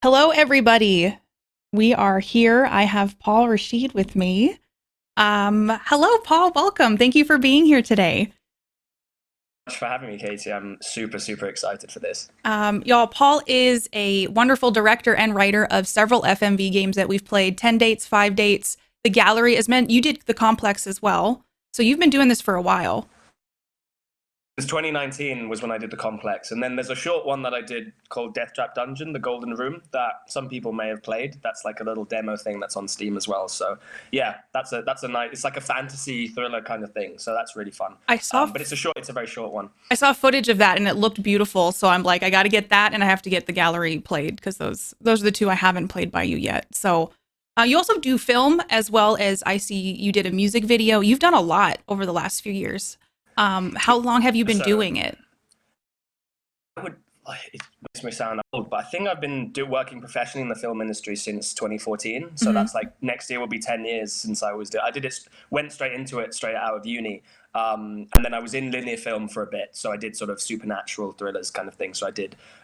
Hello, everybody. We are here. I have Paul Raschid with me. Hello, Paul. Welcome. Thank you for being here today. Much for having me, Katie. I'm super excited for this. Y'all, Paul is a wonderful director and writer of several FMV games that we've played 10 dates, 5 dates. The gallery is meant, you did the complex as well. So you've been doing this for a while. Since 2019 was when I did the complex, and then there's a short one that I did called Death Trap Dungeon: The Golden Room that some people may have played. That's like a little demo thing that's on Steam as well. So yeah, that's a nice. It's like a fantasy thriller kind of thing. So that's really fun. I saw But it's a very short one. I saw footage of that and it looked beautiful. So I'm like, I got to get that and I have to get the gallery played because those are the two I haven't played by you yet. So you also do film as well as I see you did a music video. You've done a lot over the last few years. How long have you been So doing it? I would. It makes me sound old, but I think I've been working professionally in the film industry since 2014. So Hmm. that's like next year will be 10 years since I did it, went straight into it straight out of uni. And then I was in linear film for a bit. So I did sort of supernatural thrillers kind of thing.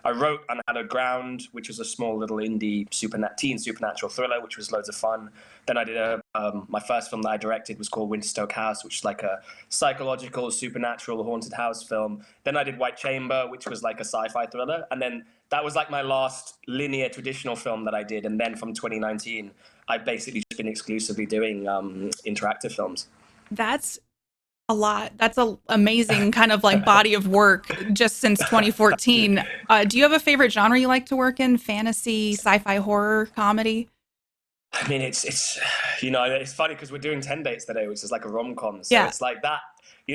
I wrote and had a ground, which was a small little indie teen supernatural thriller, which was loads of fun. Then I did my first film that I directed was called Winterstoke House, which is like a psychological, supernatural, haunted house film. Then I did White Chamber, which was like a sci-fi thriller. And then that was like my last linear traditional film that I did. And then from 2019, I've basically just been exclusively doing interactive films. That's a lot. That's a amazing kind of like body of work just since 2014. Do you have a favorite genre you like to work in? Fantasy, sci-fi, horror, comedy? I mean, it's funny because we're doing 10 dates today, which is like a rom-com. So Yeah. it's like that,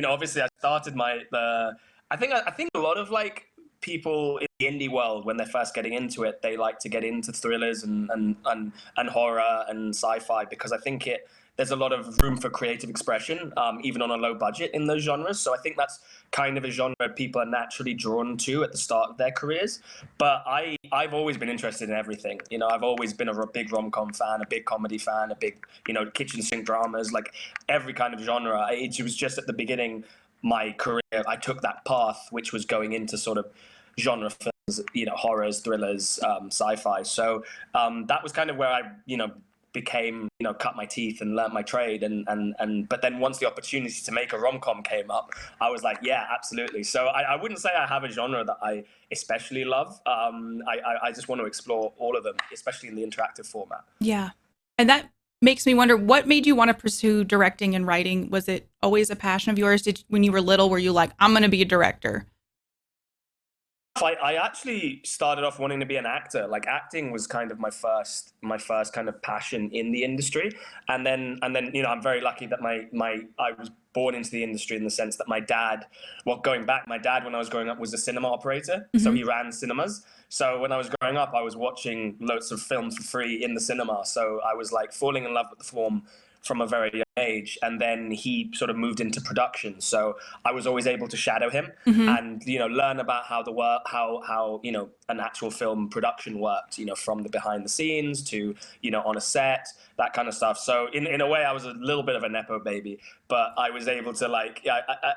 obviously I started I think a lot of like people in the indie world, when they're first getting into it, they like to get into thrillers and horror and sci-fi because I think there's a lot of room for creative expression, even on a low budget in those genres. So I think that's kind of a genre people are naturally drawn to at the start of their careers. But I've always been interested in everything. I've always been a big rom-com fan, a big comedy fan, a big, kitchen sink dramas, like every kind of genre. It was just at the beginning my career, I took that path, which was going into sort of genre films, horrors, thrillers, sci-fi. So that was kind of where I, became, cut my teeth and learnt my trade. But then once the opportunity to make a rom-com came up, I was like, yeah, absolutely. So I wouldn't say I have a genre that I especially love. I just want to explore all of them, especially in the interactive format. Yeah. And that makes me wonder what made you want to pursue directing and writing? Was it always a passion of yours? When you were little, were you like, I'm going to be a director? I actually started off wanting to be an actor. Like acting was kind of my first kind of passion in the industry. And then I'm very lucky that my I was born into the industry in the sense that my dad, well, going back, my dad when I was growing up was a cinema operator, so Hmm. he ran cinemas. So when I was growing up, I was watching loads of films for free in the cinema. So I was like falling in love with the form from a very young age. And then he sort of moved into production. So I was always able to shadow him Hmm. and learn about how the work how an actual film production worked, from the behind the scenes to on a set, that kind of stuff. So in a way I was a little bit of a nepo baby, but I was able to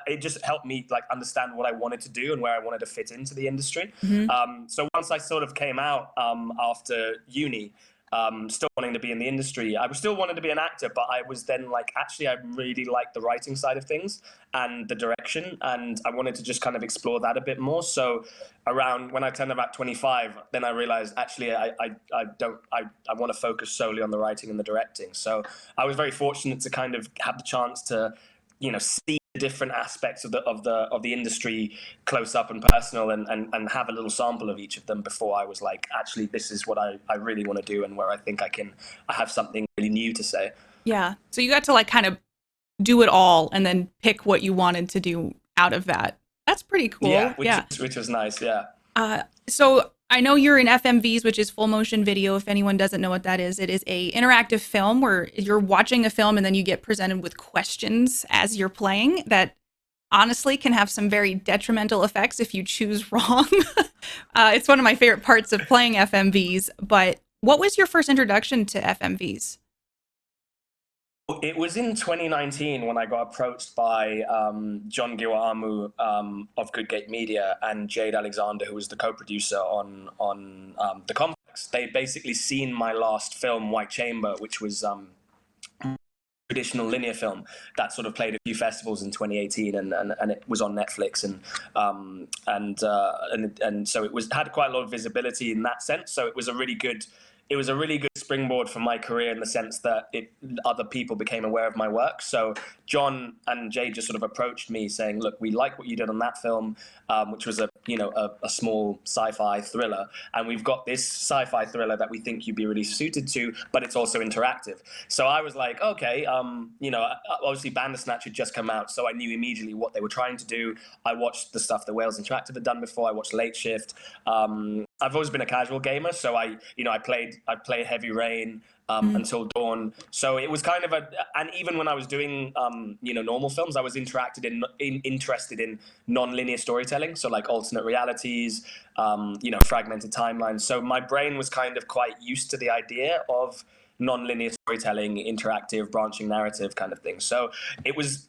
it just helped me like understand what I wanted to do and where I wanted to fit into the industry. Hmm. So once I sort of came out after uni, still wanting to be in the industry. I was still wanting to be an actor, but I was then like, actually, I really like the writing side of things and the direction, and I wanted to just kind of explore that a bit more. So, around when I turned about 25, then I realized actually I don't I want to focus solely on the writing and the directing. So I was very fortunate to kind of have the chance to, see the different aspects of the industry close up and personal, and have a little sample of each of them before I was like, actually, this is what I really want to do and where I think I have something really new to say. Yeah. So you got to like kind of do it all and then pick what you wanted to do out of that. That's pretty Yeah, cool. which Yeah. was which was nice. Yeah. So I know you're in FMVs, which is full motion video. If anyone doesn't know what that is, it is a interactive film where you're watching a film and then you get presented with questions as you're playing that honestly can have some very detrimental effects if you choose wrong. It's one of my favorite parts of playing FMVs. But what was your first introduction to FMVs? It was in 2019 when I got approached by John Giwamu of Good Gate Media and Jade Alexander, who was the co-producer on the Complex. Netflix. They'd basically seen my last film, White Chamber, which was traditional linear film that sort of played a few festivals in 2018, and it was on Netflix, and so it was had quite a lot of visibility in that sense. So it was a really good springboard for my career in the sense that other people became aware of my work. So John and Jay just sort of approached me saying, look, we like what you did on that film, which was a small sci-fi thriller, and we've got this sci-fi thriller that we think you'd be really suited to, but it's also interactive. So I was like, okay, obviously Bandersnatch had just come out, so I knew immediately what they were trying to do. I watched the stuff that Wales Interactive had done before. I watched Late Shift. I've always been a casual gamer, so I played Heavy Rain, Until Dawn. So it was kind of and even when I was doing normal films, I was interested in non-linear storytelling, so like alternate realities, fragmented timelines. So my brain was kind of quite used to the idea of non-linear storytelling, interactive, branching narrative kind of thing. So it was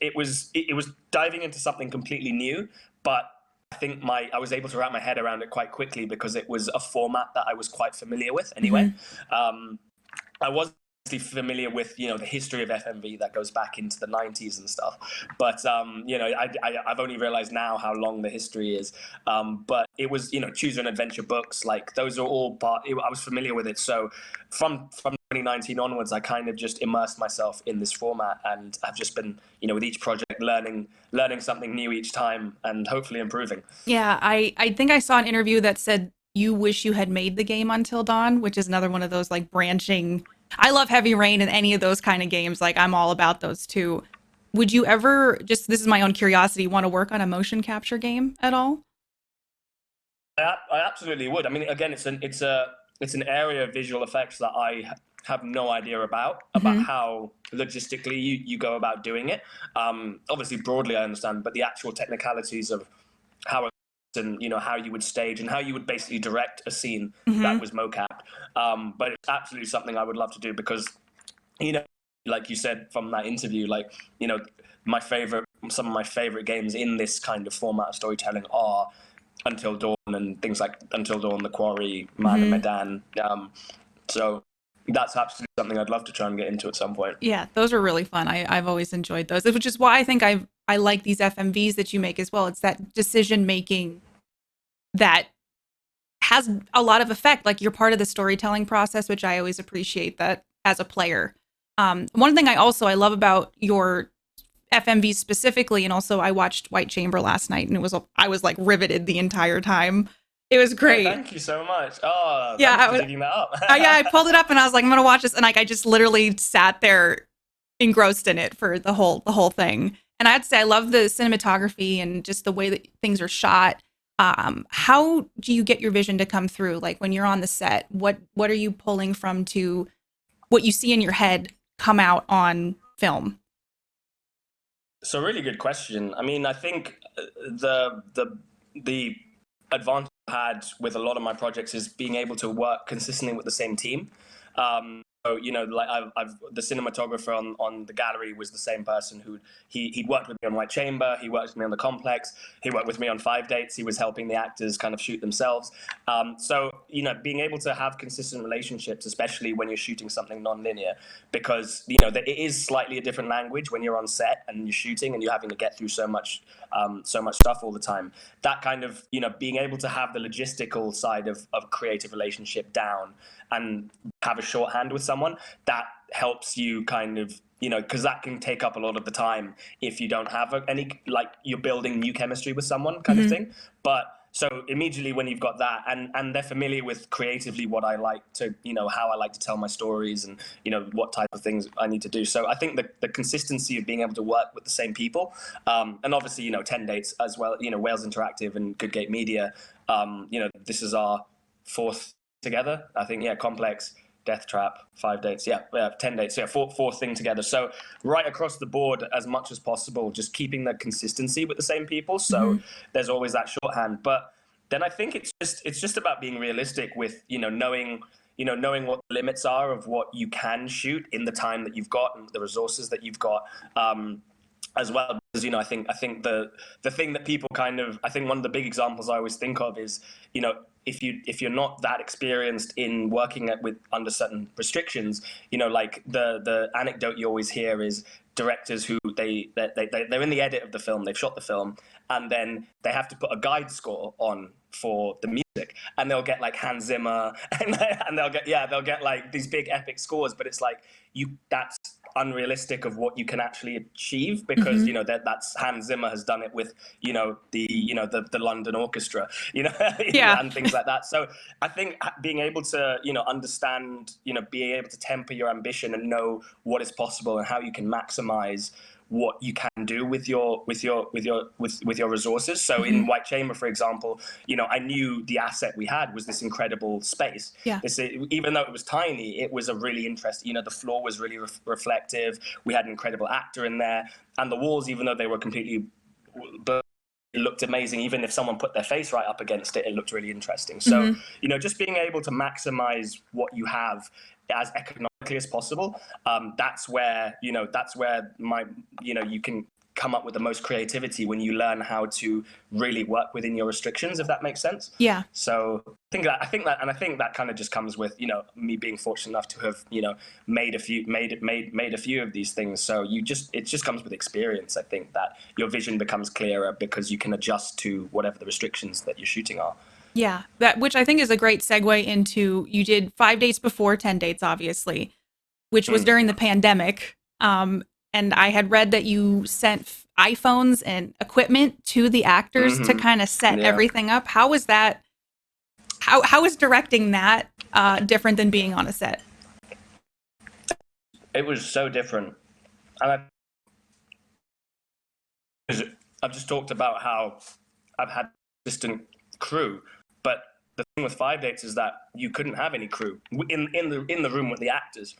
diving into something completely new, but I think I was able to wrap my head around it quite quickly because it was a format that I was quite familiar with anyway. I was familiar with the history of FMV that goes back into the 90s and stuff, but I've only realized now how long the history is. But it was choose an adventure books, like those are all I was familiar with it. So from 2019 onwards, I kind of just immersed myself in this format, and I've just been with each project learning something new each time, and hopefully improving. Yeah, I think I saw an interview that said you wish you had made the game Until Dawn, which is another one of those like branching. I love Heavy Rain and any of those kind of games. Like I'm all about those too. Would you ever, just this is my own curiosity, want to work on a motion capture game at all? I absolutely would. I mean, again, it's an area of visual effects that I have no idea about how logistically you go about doing it. Obviously, broadly, I understand, but the actual technicalities of how it and how you would stage and how you would basically direct a scene that was mocap. But it's absolutely something I would love to do because, like you said from that interview, like some of my favorite games in this kind of format of storytelling are Until Dawn and things like Until Dawn, The Quarry, Man and Medan. So that's absolutely something I'd love to try and get into at some point. Yeah, those are really fun. I've always enjoyed those, which is why I think I like these FMVs that you make as well. It's that decision making that has a lot of effect. Like you're part of the storytelling process, which I always appreciate that as a player. One thing I love about your FMVs specifically, and also I watched White Chamber last night, and I was like riveted the entire time. It was great. Oh, thank you so much. Oh, Yeah, thanks for digging that up. yeah, I pulled it up and I was like, I'm gonna watch this, and like I just literally sat there engrossed in it for the whole thing. And I have to say, I love the cinematography and just the way that things are shot. How do you get your vision to come through? Like when you're on the set, what are you pulling from to what you see in your head come out on film? So really good question. I mean, I think the advantage I had with a lot of my projects is being able to work consistently with the same team. So like the cinematographer on the gallery was the same person who he'd worked with me on White Chamber, he worked with me on The Complex, he worked with me on 5 Dates, he was helping the actors kind of shoot themselves. So being able to have consistent relationships, especially when you're shooting something non-linear, because that it is slightly a different language when you're on set and you're shooting and you're having to get through so much stuff all the time. That kind of being able to have the logistical side of creative relationship down and have a shorthand with someone, that helps you kind of because that can take up a lot of the time if you don't have any, like you're building new chemistry with someone kind of thing. But so immediately when you've got that and they're familiar with creatively what I like to how I like to tell my stories and what type of things I need to do. So I think the consistency of being able to work with the same people, and obviously 10 Dates as well, Wales Interactive and Good Gate Media, this is our 4th together, I think. Complex, Death Trap, 5 Dates, 10 Dates, fourth thing together. So right across the board, as much as possible, just keeping the consistency with the same people. So there's always that shorthand. But then I think it's just about being realistic with knowing what the limits are of what you can shoot in the time that you've got and the resources that you've got, as well. you know, I think the thing that people kind of, I think one of the big examples I always think of is, you know, if you're not that experienced in working with under certain restrictions, you know, like the anecdote you always hear is directors who they're in the edit of the film, they've shot the film, and then they have to put a guide score on for the music, and they'll get like Hans Zimmer, and they'll get like these big epic scores, but it's like that's unrealistic of what you can actually achieve, because you know that's Hans Zimmer has done it with the London Orchestra, Yeah. and things like that. So I think being able to understand, being able to temper your ambition and know what is possible and how you can maximize what you can do with your resources. So in White Chamber, for example, I knew the asset we had was this incredible space. Yeah. Even though it was tiny, it was a really interesting. The floor was really reflective. We had an incredible actor in there, and the walls, even though they were completely blurred, it looked amazing. Even if someone put their face right up against it, it looked really interesting. So just being able to maximize what you have as economically as possible, that's where you can come up with the most creativity when you learn how to really work within your restrictions, if that makes sense. Yeah. So I think that kind of just comes with me being fortunate enough to have made a few of these things. So it just comes with experience. I think that your vision becomes clearer because you can adjust to whatever the restrictions that you're shooting are. Yeah, which I think is a great segue into, you did 5 dates before 10 dates, obviously, which was during the pandemic. And I had read that you sent iPhones and equipment to the actors to kind of set everything up. How was that? How is directing that different than being on a set? It was so different. And I've just talked about how I've had assistant crew, but the thing with 5 dates is that you couldn't have any crew in the room with the actors.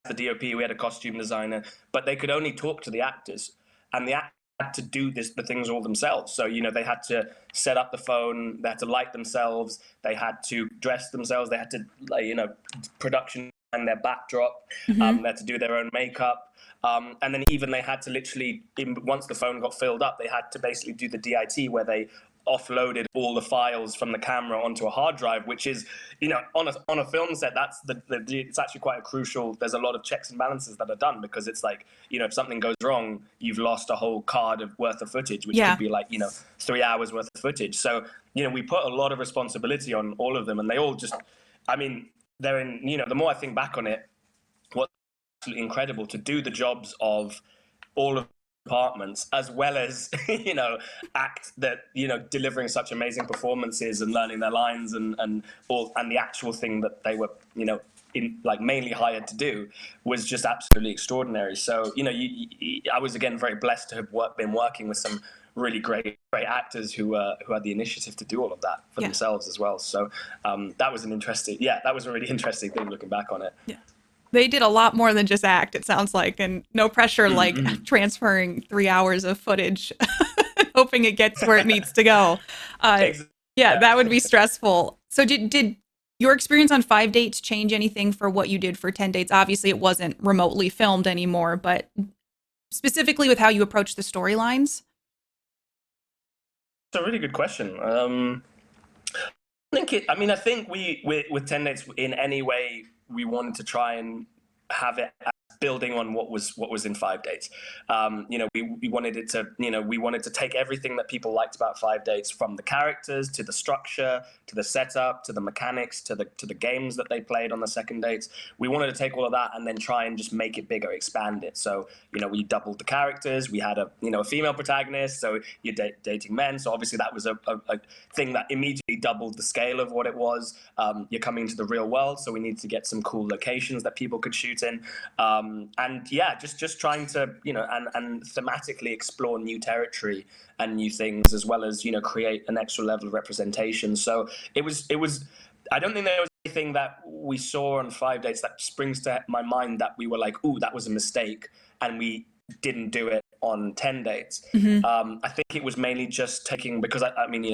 The DOP, we had a costume designer, but they could only talk to the actors, and the actors had to do the things all themselves. So they had to set up the phone, they had to light themselves, they had to dress themselves, they had to production and their backdrop, they had to do their own makeup, and then even they had to literally, once the phone got filled up, they had to basically do the DIT, where they offloaded all the files from the camera onto a hard drive, which is, on a film set, that's it's actually quite a crucial. There's a lot of checks and balances that are done, because it's like, if something goes wrong, you've lost a whole card worth of footage, which could be like 3 hours worth of footage. So we put a lot of responsibility on all of them, and they all just, they're in. The more I think back on it, what's absolutely incredible to do the jobs of all of departments, as well as act that delivering such amazing performances and learning their lines and the actual thing that they were mainly hired to do was just absolutely extraordinary. So I was again very blessed to have been working with some really great actors who had the initiative to do all of that for themselves as well. So that was a really interesting thing looking back on it. Yeah. They did a lot more than just act, it sounds like, and no pressure, like transferring 3 hours of footage, hoping it gets where it needs to go. Yeah, that would be stressful. So did your experience on 5 dates change anything for what you did for 10 dates? Obviously, it wasn't remotely filmed anymore, but specifically with how you approach the storylines? It's a really good question. I think we with 10 dates, in any way, we wanted to try and have it building on what was in 5 dates. We wanted it to, we wanted to take everything that people liked about 5 dates, from the characters to the structure to the setup to the mechanics to the games that they played on the second dates. We wanted to take all of that and then try and just make it bigger, expand it. So we doubled the characters. We had a female protagonist, so you're dating men. So obviously that was a thing that immediately doubled the scale of what it was. You're coming into the real world, so we needed to get some cool locations that people could shoot in. Just trying to, and thematically explore new territory and new things, as well as, create an extra level of representation. So it was, I don't think there was anything that we saw on 5 dates that springs to my mind that we were like, ooh, that was a mistake, and we didn't do it on 10 dates. I think it was mainly just taking, because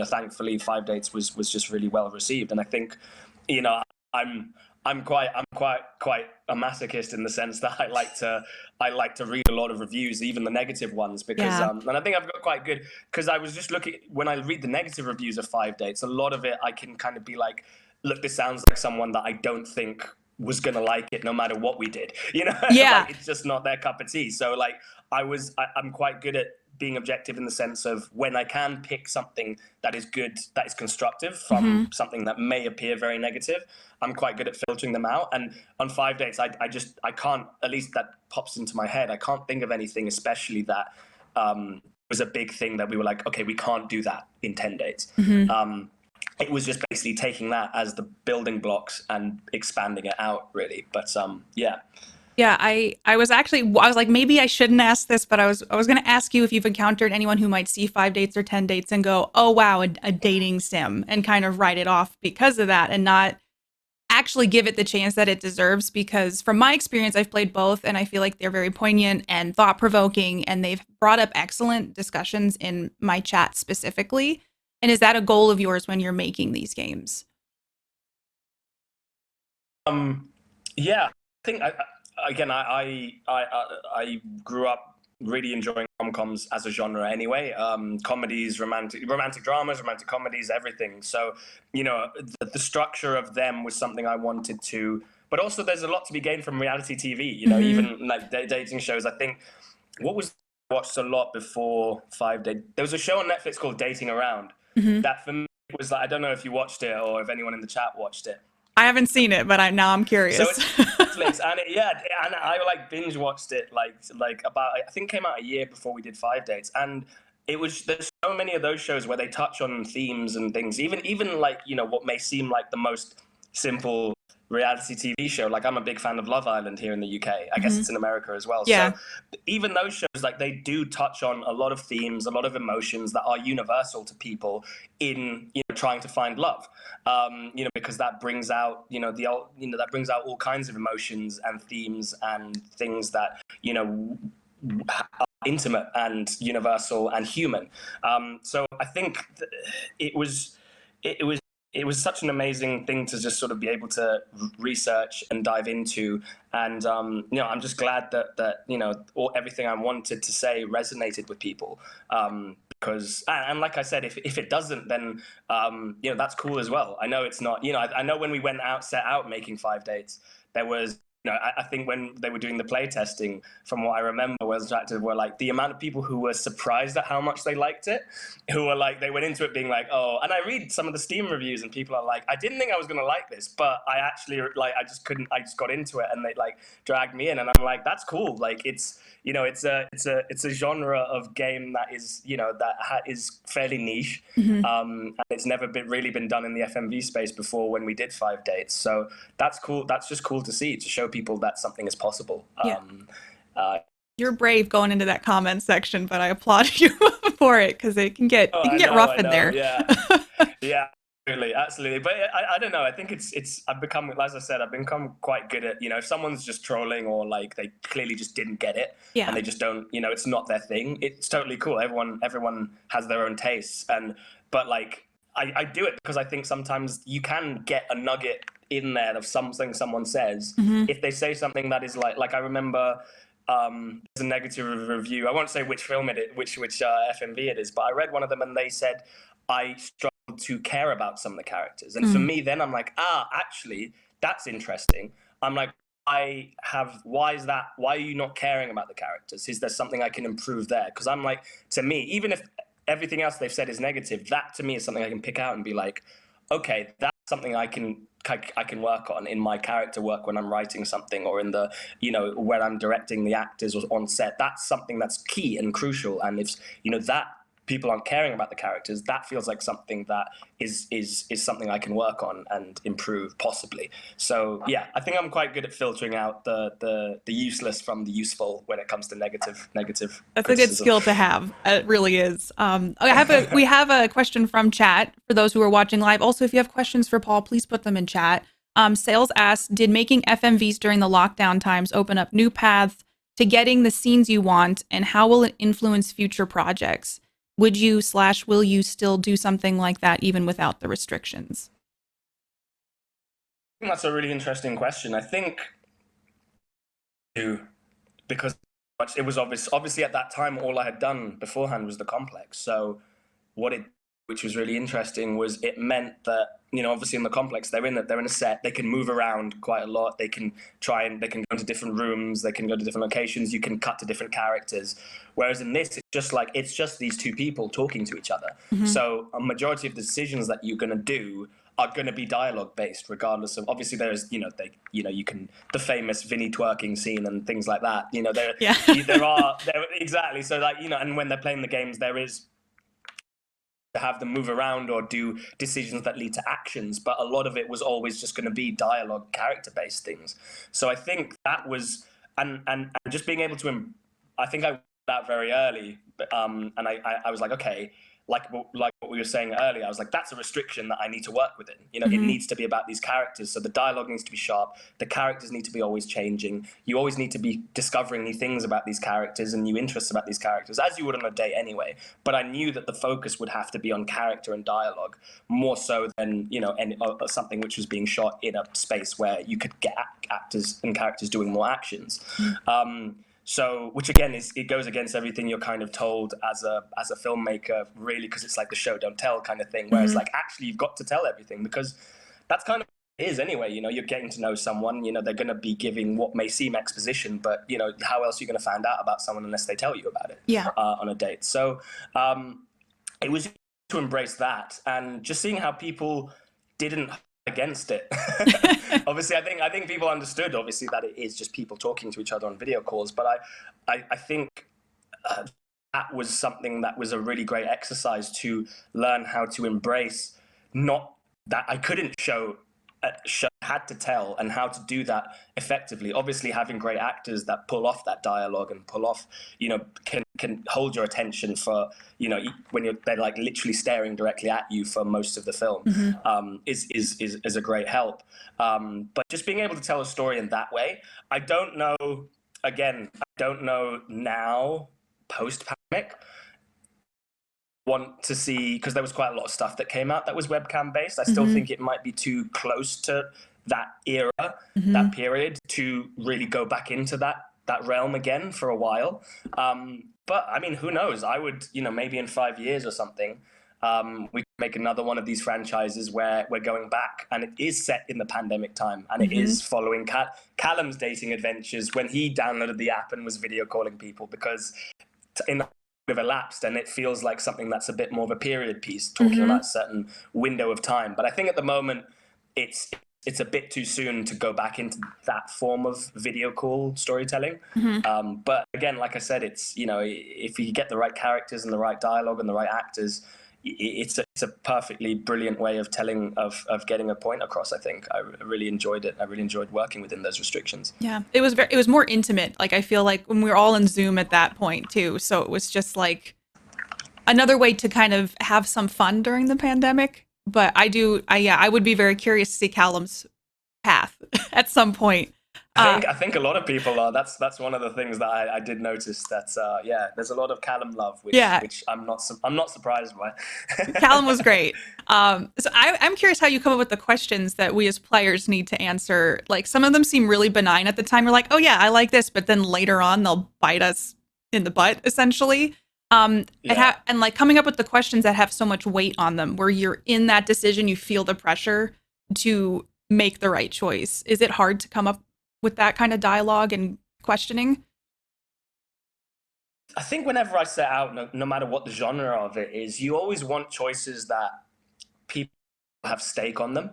thankfully 5 dates was just really well received. And I think, I'm quite a masochist in the sense that I like to read a lot of reviews, even the negative ones, because Yeah. and I think I've got quite good, because I was just looking when I read the negative reviews of 5 dates, a lot of it I can kind of be like, look, this sounds like someone that I don't think was gonna like it no matter what we did, Yeah. like it's just not their cup of tea. So like I'm quite good at being objective in the sense of when I can pick something that is good, that is constructive Hmm. from something that may appear very negative. I'm quite good at filtering them out. And on 5 dates, I can't, at least that pops into my head, I can't think of anything especially that was a big thing that we were like, okay, we can't do that in 10 dates. Hmm. It was just basically taking that as the building blocks and expanding it out, really. But yeah. Yeah, I was actually, I was like, maybe I shouldn't ask this, but I was going to ask you if you've encountered anyone who might see 5 dates or 10 dates and go, oh wow, a dating sim, and kind of write it off because of that, and not actually give it the chance that it deserves. Because from my experience, I've played both, and I feel like they're very poignant and thought provoking, and they've brought up excellent discussions in my chat specifically. And is that a goal of yours when you're making these games? Um, yeah, I think again, I grew up really enjoying rom-coms as a genre anyway. Comedies, romantic dramas, romantic comedies, everything. So, the structure of them was something I wanted to. But also, there's a lot to be gained from reality TV. Mm-hmm. Even like dating shows. I think what was watched a lot before 5 Day. There was a show on Netflix called Dating Around. Mm-hmm. That for me was like, I don't know if you watched it or if anyone in the chat watched it. I haven't seen it, but now I'm So curious. it's Netflix, and and I like binge watched it like about, I think it came out a year before we did 5 dates, and there's so many of those shows where they touch on themes and things, even like what may seem like the most simple reality TV show. Like I'm a big fan of Love Island here in the UK. I guess Hmm. it's in America as well. So Yeah. even those shows, like they do touch on a lot of themes, a lot of emotions that are universal to people in trying to find love. Because that brings out that brings out all kinds of emotions and themes and things that are intimate and universal and human. So I think it was it was it was such an amazing thing to just sort of be able to research and dive into. And I'm just glad that everything I wanted to say resonated with people. Because and like I said, if it doesn't, then that's cool as well. I know it's not. I know when we set out making 5 dates, there was. I think when they were doing the play testing, from what I remember, was attractive were like the amount of people who were surprised at how much they liked it, who were like, they went into it being like, oh, and I read some of the Steam reviews and people are like, I didn't think I was going to like this, but I actually I just couldn't, I just got into it and they like dragged me in, and I'm like, that's cool. Like it's a genre of game that is, is fairly niche. Hmm. And it's never really been done in the FMV space before when we did 5 dates. So that's cool. That's just cool to see, to show people that something is possible. Yeah. Uh, You're brave going into that comment section, but I applaud you for it, because it can get rough I in know. there. Yeah. Yeah. Absolutely. But I don't know. I think I've become, as I said, I've become quite good at, if someone's just trolling or like they clearly just didn't get it Yeah. and they just don't, it's not their thing. It's totally cool. Everyone has their own tastes. But like, I do it because I think sometimes you can get a nugget in there of something someone says. Hmm. If they say something that is like I remember, there's a negative review. I won't say which film which FMV it is, but I read one of them and they said, I struggle to care about some of the characters. And for Mm. me, then I'm like, actually, that's interesting. I'm like, why is that? Why are you not caring about the characters? Is there something I can improve there? Because I'm like, to me, even if everything else they've said is negative, that to me is something I can pick out and be like, okay, that's something I can work on in my character work when I'm writing something, or in the when I'm directing the actors or on set. That's something that's key and crucial. And if that people aren't caring about the characters, that feels like something that is something I can work on and improve possibly. So yeah, I think I'm quite good at filtering out the useless from the useful when it comes to negative That's a good criticism. skill to have. It really is. We have a question from chat for those who are watching live. Also, if you have questions for Paul, please put them in chat. Sales asks, did making FMVs during the lockdown times open up new paths to getting the scenes you want, and how will it influence future projects? Would you / will you still do something like that even without the restrictions? That's a really interesting question. I think because it was obviously at that time all I had done beforehand was the complex. So what it which was really interesting was it meant that, obviously in the complex they're in a set, they can move around quite a lot, they can go into different rooms, they can go to different locations, you can cut to different characters, whereas in this it's just these two people talking to each other. Mm-hmm. So a majority of the decisions that you're going to do are going to be dialogue based, regardless of, obviously there's you can, the famous Vinny twerking scene and things like that, Yeah. there exactly. So like, and when they're playing the games, there is to have them move around or do decisions that lead to actions, but a lot of it was always just going to be dialogue, character-based things. So I think that was, and just being able to, I think I went that very early, and I was like, okay, like what we were saying earlier, I was like, that's a restriction that I need to work within. It needs to be about these characters. So the dialogue needs to be sharp. The characters need to be always changing. You always need to be discovering new things about these characters and new interests about these characters, as you would on a date anyway. But I knew that the focus would have to be on character and dialogue more so than, something which was being shot in a space where you could get actors and characters doing more actions. So, which again it goes against everything you're kind of told as a filmmaker, really, because it's like the show don't tell kind of thing. Whereas like actually you've got to tell everything, because that's kind of what it is anyway. You're getting to know someone. They're going to be giving what may seem exposition, but how else are you going to find out about someone unless they tell you about it? Yeah. On a date. So it was to embrace that, and just seeing how people didn't against it. Obviously, I think people understood, obviously, that it is just people talking to each other on video calls. But I think that was something that was a really great exercise to learn how to embrace. Not that I couldn't show, had to tell, and how to do that effectively. Obviously, having great actors that pull off that dialogue and pull off, can hold your attention for, when they're like literally staring directly at you for most of the film, is a great help. But just being able to tell a story in that way, I don't know now, post-pandemic, want to see, because there was quite a lot of stuff that came out that was webcam based. I still think it might be too close to that era, that period, to really go back into that realm again for a while. But I mean, who knows? I would, maybe in 5 years or something, we can make another one of these franchises where we're going back, and it is set in the pandemic time, and it is following Callum's dating adventures when he downloaded the app and was video calling people, because in the have elapsed, and it feels like something that's a bit more of a period piece, talking about a certain window of time. But I think at the moment it's a bit too soon to go back into that form of video call storytelling. But again, like I said, it's, if you get the right characters and the right dialogue and the right actors, it's a perfectly brilliant way of telling, of getting a point across. I think I really enjoyed it. I really enjoyed working within those restrictions. Yeah, it was more intimate. Like, I feel like when we were all in Zoom at that point too, so it was just like another way to kind of have some fun during the pandemic. But I would be very curious to see Callum's path at some point. I think a lot of people are. That's one of the things that I did notice, that there's a lot of Callum love, which I'm not surprised by. Callum was great. So I'm curious how you come up with the questions that we as players need to answer. Like, some of them seem really benign at the time. You're like, oh yeah, I like this, but then later on they'll bite us in the butt, essentially. And like coming up with the questions that have so much weight on them, where you're in that decision, you feel the pressure to make the right choice. Is it hard to come up with that kind of dialogue and questioning? I think whenever I set out, no matter what the genre of it is, you always want choices that people have stake on them.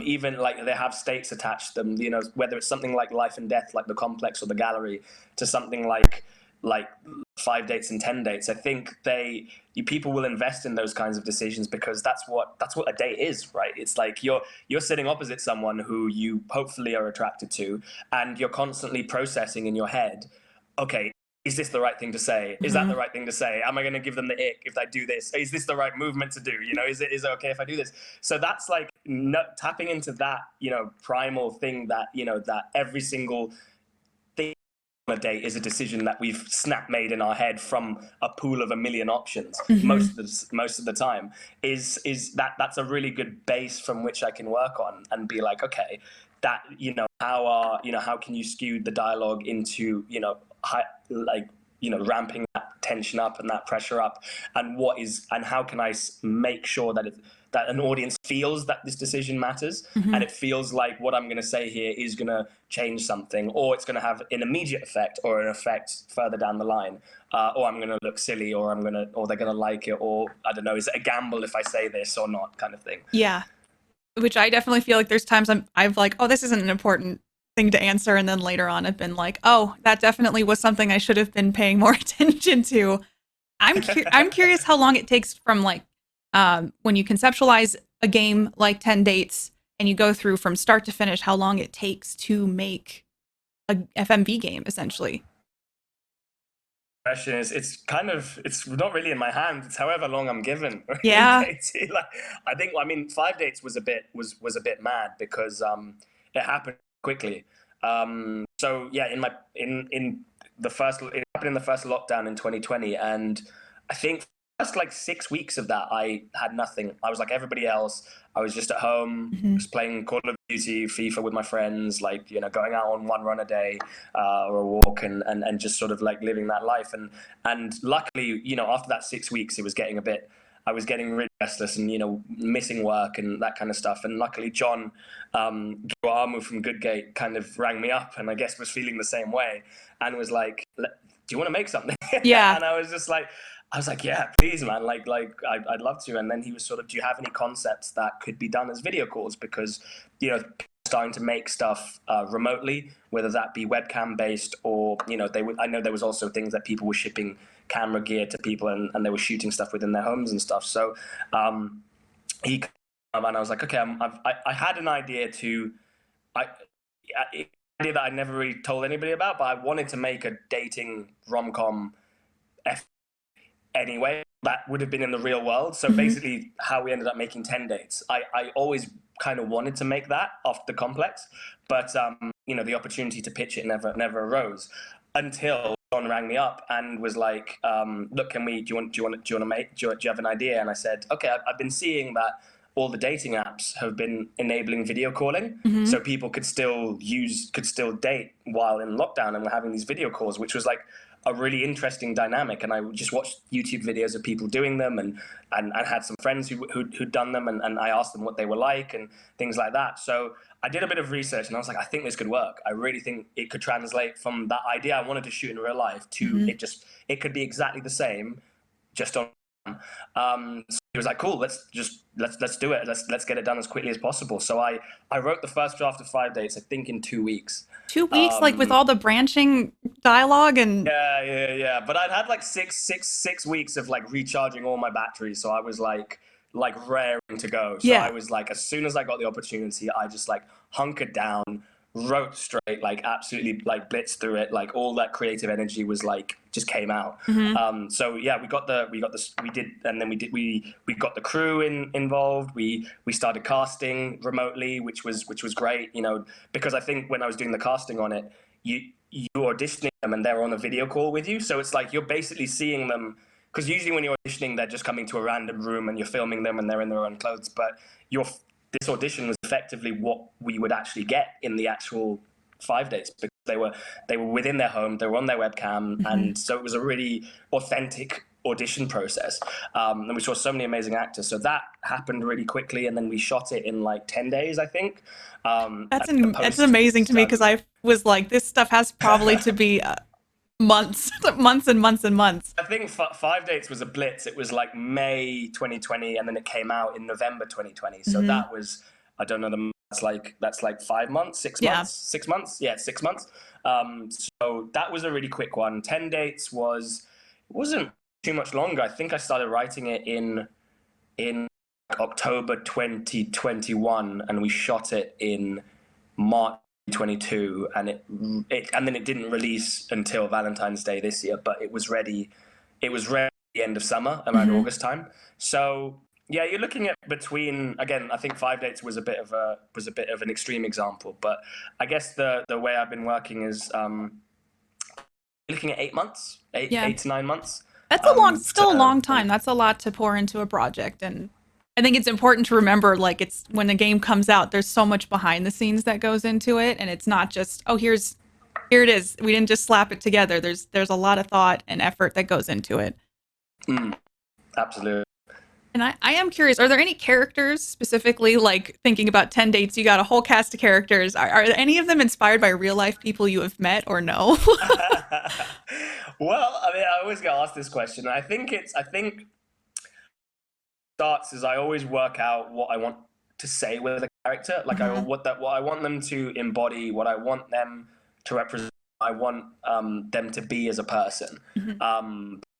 Even like they have stakes attached to them, whether it's something like life and death, like the complex or the gallery, to something like 5 dates and 10 dates. I think people will invest in those kinds of decisions, because that's what a date is, right? It's like you're sitting opposite someone who you hopefully are attracted to, and you're constantly processing in your head, okay, is this the right thing to say? Is that the right thing to say? Am I going to give them the ick if I do this? Is this the right movement to do? Is it okay if I do this? So that's like tapping into that, primal thing that, that every single thing on a date is a decision that we've made in our head from a pool of a million options. Most of the time is that's a really good base from which I can work on and be like, okay, that, how can you skew the dialogue into, like, ramping that tension up and that pressure up, and how can I make sure that an audience feels that this decision matters, Mm-hmm. and it feels like what I'm going to say here is going to change something, or it's going to have an immediate effect or an effect further down the line, or I'm going to look silly, or they're going to like it, or I don't know, is it a gamble if I say this or not, kind of thing. Yeah. Which I definitely feel like there's times I've like, oh, this isn't an important thing to answer. And then later on, I've been like, oh, that definitely was something I should have been paying more attention to. I'm curious how long it takes from like when you conceptualize a game like 10 Dates and you go through from start to finish, how long it takes to make a FMV game essentially. Question is, it's not really in my hands. It's however long I'm given. Yeah. Katie. Like, I mean, 5 dates was a bit mad because it happened quickly. So yeah, in the first it happened in the first lockdown in 2020, and I think first like 6 weeks of that I had nothing. I was like everybody else. I was just at home, Mm-hmm. just playing Call of Duty, FIFA with my friends, like, going out on one run a day, or a walk, and just sort of like living that life. And luckily, after that 6 weeks, I was getting really restless and, missing work and that kind of stuff. And luckily, John Guarmu from Goodgate kind of rang me up, and I guess was feeling the same way, and was like, "Do you want to make something?" Yeah. And I was like, yeah, please, man. I'd love to. And then he was sort of, do you have any concepts that could be done as video calls? Because, starting to make stuff remotely, whether that be webcam based, or, I know there was also things that people were shipping camera gear to people, and they were shooting stuff within their homes and stuff. So he, and I was like, okay, I had an idea idea that I never really told anybody about, but I wanted to make a dating rom-com anyway. That would have been in the real world. So Mm-hmm. basically, how we ended up making 10 Dates. I always kind of wanted to make that off the complex, but the opportunity to pitch it never arose until John rang me up and was like, "Look, do you have an idea?" And I said, "Okay, I've been seeing that all the dating apps have been enabling video calling, Mm-hmm. so people could still date while in lockdown, and we're having these video calls, which was like a really interesting dynamic." And I just watched YouTube videos of people doing them, and I had some friends who'd done them, and I asked them what they were like and things like that. So I did a bit of research, and I was like, I think this could work. I really think it could translate from that idea I wanted to shoot in real life to Mm-hmm. it could be exactly the same, just on. So he was like, "Cool, let's do it. Let's get it done as quickly as possible." So I wrote the first draft of 5 Dates, I think, in 2 weeks. 2 weeks, like with all the branching dialogue and Yeah. But I'd had like six weeks of like recharging all my batteries, so I was like raring to go. So I yeah. was like, as soon as I got the opportunity, I just like hunkered down, wrote straight, like absolutely like blitzed through it. Like all that creative energy was like just came out. Mm-hmm. So yeah, we got this, we did, and then we got the crew involved. We started casting remotely, which was great. Because I think when I was doing the casting on it, you auditioning them and they're on a video call with you, so it's like you're basically seeing them. Because usually when you're auditioning, they're just coming to a random room and you're filming them and they're in their own clothes. But this audition was effectively what we would actually get in the actual 5 Dates, because they were within their home, they were on their webcam, Mm-hmm. and so it was a really authentic audition process. And we saw so many amazing actors, so that happened really quickly, and then we shot it in like 10 days, I think. That's amazing to me because I was like, this stuff has probably to be months, months and months and months. I think 5 Dates was a blitz. It was like May 2020, and then it came out in November 2020. So Mm-hmm. that was, I don't know, that's like 5 months, 6 months, Yeah. 6 months. Yeah, 6 months. So that was a really quick one. 10 Dates wasn't too much longer. I think I started writing it in October 2021, and we shot it in March 22, and and then it didn't release until Valentine's Day this year, but it was ready. It was ready at the end of summer, around Mm-hmm. August time. So yeah, you're looking at between, again, I think 5 Dates was a bit of an extreme example, but I guess the way I've been working is looking at 8 months, Yeah. eight to 9 months. That's Um, still a to long time. That's a lot to pour into a project. And I think it's important to remember, like, it's when the game comes out, there's so much behind the scenes that goes into it, and it's not just, oh, here it is. We didn't just slap it together. There's a lot of thought and effort that goes into it. Absolutely. And I am curious, are there any characters specifically, like thinking about 10 dates, you got a whole cast of characters. Are any of them inspired by real life people you have met or no? Well, I mean, I always get asked this question. I think starts is I always work out what I want to say with a character. Like what I want them to embody, what I want them to represent. I want them to be as a person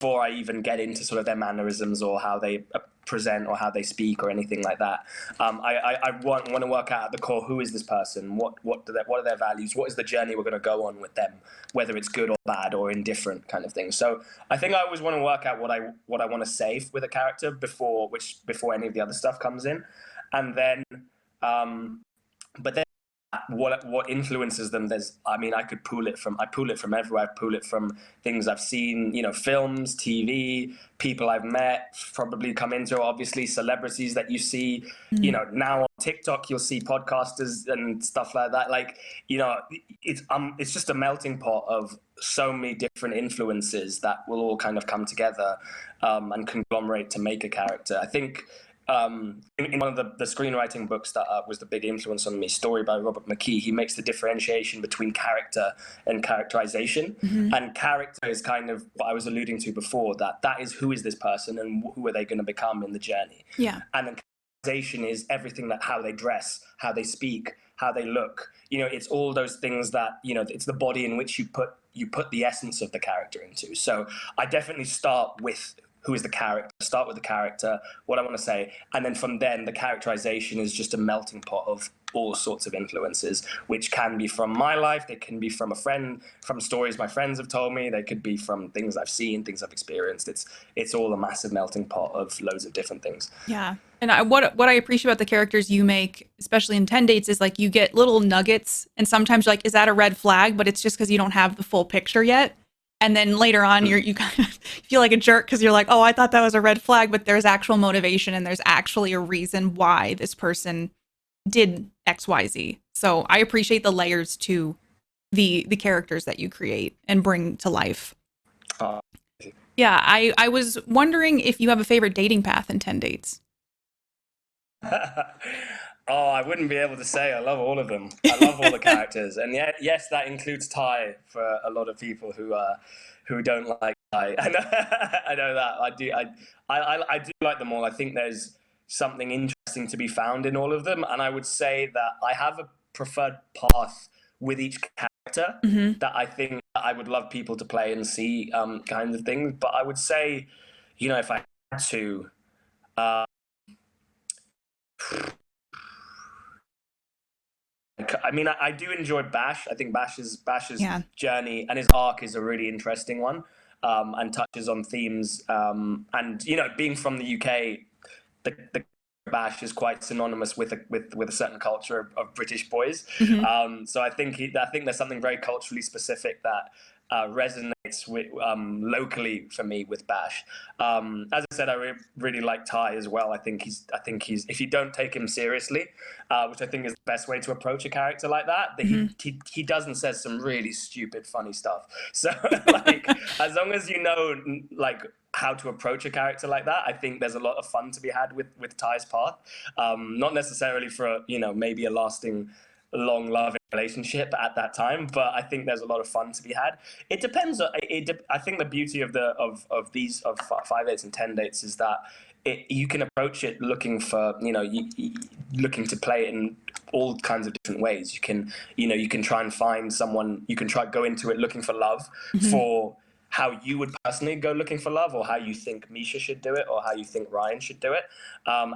before I even get into sort of their mannerisms or how they present or how they speak or anything like that. I want to work out at the core, who is this person? What are their values? What is the journey we're going to go on with them, whether it's good or bad or indifferent kind of thing. So I think I always want to work out what I want to say with a character before any of the other stuff comes in, and then but then what influences them. I pull it from everywhere. I pull it from things I've seen, films, TV, people I've met, probably come into, obviously, celebrities that you see, now on TikTok, you'll see podcasters and stuff like that. Like, it's just a melting pot of so many different influences that will all kind of come together and conglomerate to make a character. I think in one of the screenwriting books that was the big influence on me, Story by Robert McKee, he makes the differentiation between character and characterization. And character is kind of what I was alluding to before, that is, who is this person and who are they going to become in the journey. Yeah. And then characterization is everything, that how they dress, how they speak, how they look. It's all those things that, it's the body in which you put the essence of the character into. So I definitely start with who is the character, start with the character, what I want to say, and then from then the characterization is just a melting pot of all sorts of influences, which can be from my life, they can be from a friend, from stories my friends have told me, they could be from things I've seen, things I've experienced. It's all a massive melting pot of loads of different things. Yeah. And what I appreciate about the characters you make, especially in 10 dates, is like you get little nuggets, and sometimes you're like, is that a red flag? But it's just because you don't have the full picture yet. And then later on, you kind of feel like a jerk because you're like, oh, I thought that was a red flag, but there's actual motivation and there's actually a reason why this person did X, Y, Z. So I appreciate the layers to the characters that you create and bring to life. Yeah, I was wondering if you have a favorite dating path in 10 dates. Oh, I wouldn't be able to say. I love all of them. I love all the characters, and yes, that includes Ty for a lot of people who don't like Ty. I know that. I do. I do like them all. I think there's something interesting to be found in all of them, and I would say that I have a preferred path with each character that I think I would love people to play and see kind of things. But I would say, if I had to. I mean, I do enjoy Bash. I think Bash's journey and his arc is a really interesting one, and touches on themes. And being from the UK, the Bash is quite synonymous with a certain culture of British boys. So I think there's something very culturally specific that resonates with locally for me with Bash. As I said, I really like Ty as well. I think he's if you don't take him seriously, which I think is the best way to approach a character like that, he does and says some really stupid, funny stuff. So like, as long as you know like how to approach a character like that, I think there's a lot of fun to be had with Ty's path. Not necessarily for maybe a lasting, long loving relationship at that time, but I think there's a lot of fun to be had. It depends. I think the beauty of these 5 dates and 10 dates is that you can approach it looking for looking to play it in all kinds of different ways. You can try and find someone. You can go into it looking for love for how you would personally go looking for love, or how you think Misha should do it, or how you think Ryan should do it,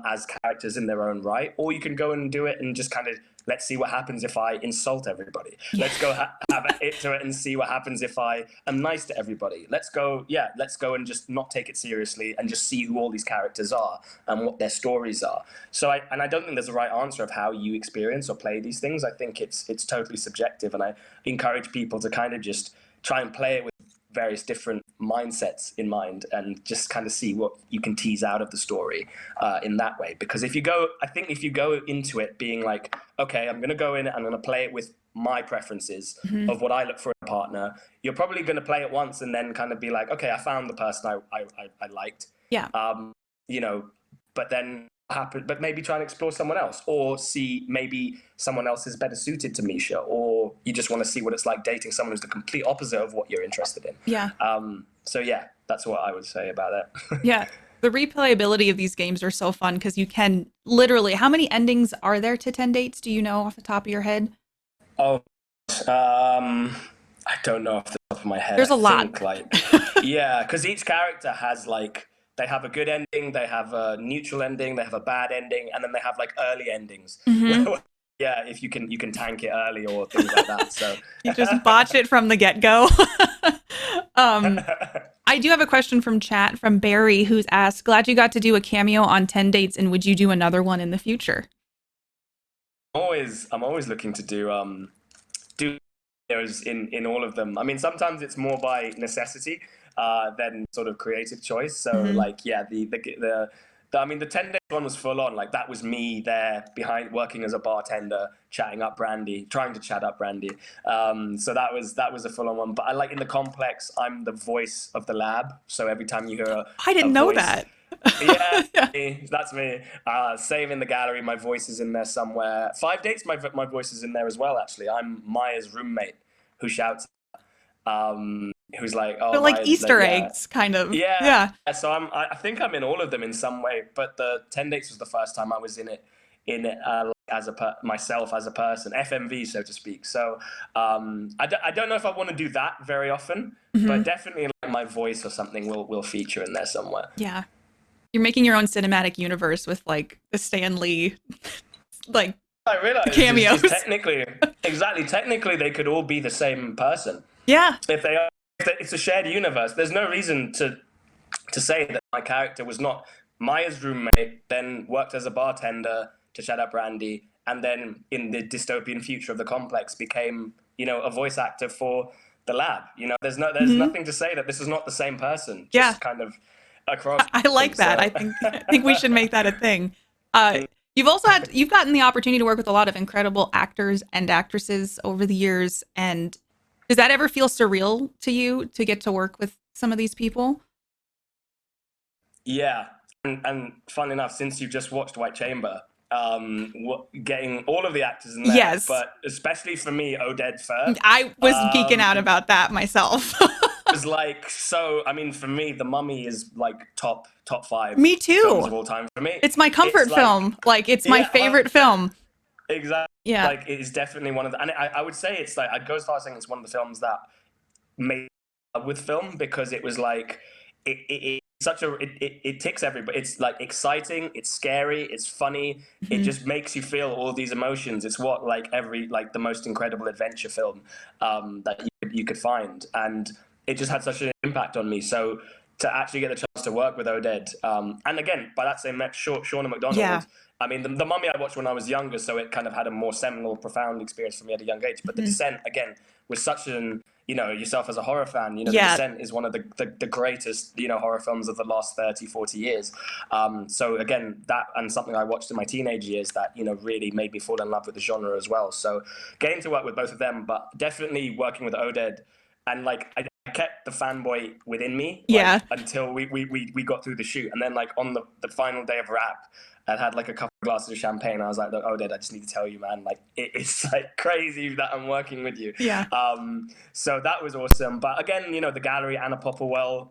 as characters in their own right. Or you can go and do it and just kind of, let's see what happens if I insult everybody. Let's go have it to it and see what happens if I am nice to everybody. Let's go and just not take it seriously and just see who all these characters are and what their stories are. So I don't think there's a right answer of how you experience or play these things. I think it's totally subjective, and I encourage people to kind of just try and play it with various different mindsets in mind and just kind of see what you can tease out of the story in that way. Because if you go into it being like, okay, I'm going to go in, I'm going to play it with my preferences Mhm. of what I look for in a partner, you're probably going to play it once and then kind of be like, okay, I found the person I liked. Yeah. You know, but then but maybe try and explore someone else, or see maybe someone else is better suited to Misha, or you just want to see what it's like dating someone who's the complete opposite of what you're interested in. Yeah. So yeah, that's what I would say about it. Yeah. The replayability of these games are so fun because you can literally, how many endings are there to 10 dates? Do you know off the top of your head? Oh, I don't know off the top of my head. There's I a lot. think like, yeah, because each character has like, they have a good ending, they have a neutral ending, they have a bad ending, and then they have like early endings. Mhm. Yeah, if you can tank it early or things like that. So You just botch it from the get-go. I do have a question from chat from Barry who's asked, glad you got to do a cameo on 10 dates and would you do another one in the future? I'm always looking to do videos in all of them. I mean, sometimes it's more by necessity than sort of creative choice. So Mhm. like, yeah, I mean, the 10 days one was full on. Like that was me there behind working as a bartender, chatting up Brandy, trying to chat up Brandy. So that was a full on one. But I like in the complex, I'm the voice of the lab. So every time you hear I a didn't know voice, that. yeah, Yeah. that's me. Same in the gallery, my voice is in there somewhere. 5 dates, my voice is in there as well. Actually, I'm Maya's roommate who shouts, who's like, "Oh, They're like Maya's like, Easter yeah, eggs, kind of. yeah." Yeah. So I think I'm in all of them in some way. But the 10 dates was the first time I was in it as myself as a person, FMV, so to speak. So I don't know if I want to do that very often, but Mhm. definitely like my voice or something will feature in there somewhere. Yeah. You're making your own cinematic universe with like the Stan Lee, like I the realized is cameos. technically they could all be the same person Yeah. if they are. If it's a shared universe. There's no reason to say that my character was not Maya's roommate, then worked as a bartender to shut up Randy, and then in the dystopian future of the complex became, you know, a voice actor for the lab. You know, there's Mhm. nothing to say that this is not the same person, Yeah. just kind of across I like them. that. So I think we should make that a thing. Uh, you've gotten the opportunity to work with a lot of incredible actors and actresses over the years, and does that ever feel surreal to you to get to work with some of these people? yeah, and fun enough, since you've just watched White Chamber, getting all of the actors in there, Yes, but especially for me, Oded Fur, I was geeking out about that myself. was like so. I mean, for me, The Mummy is like top five Me films too. of all time. For me, It's my it's comfort like film. Like it's my yeah, favorite film. exactly. Yeah. Like it is definitely one of the, and I would say it's like I'd go as far as saying it's one of the films that made me love with film because it was like it such a it ticks everybody. It's like exciting, it's scary, it's funny. It Mhm. just makes you feel all these emotions. It's what like every like the most incredible adventure film that you could find, and it just had such an impact on me. So to actually get the chance to work with Oded, and again by that same Shauna Yeah. McDonald. I mean, the Mummy I watched when I was younger, so it kind of had a more seminal, profound experience for me at a young age. But The Mhm. Descent, again, was such an, you know, yourself as a horror fan, you know, The Yeah. Descent is one of the greatest, you know, horror films of the last 30, 40 years. So again, that and something I watched in my teenage years that, you know, really made me fall in love with the genre as well. So getting to work with both of them, but definitely working with Oded, and like I kept the fanboy within me Yeah. like until we got through the shoot, and then like on the final day of wrap, I had like a couple of glasses of champagne. I was like, "Oh, Dad, I just need to tell you, man. Like, it's like crazy that I'm working with you." Yeah. So that was awesome. But again, you know, the gallery, Anna Popplewell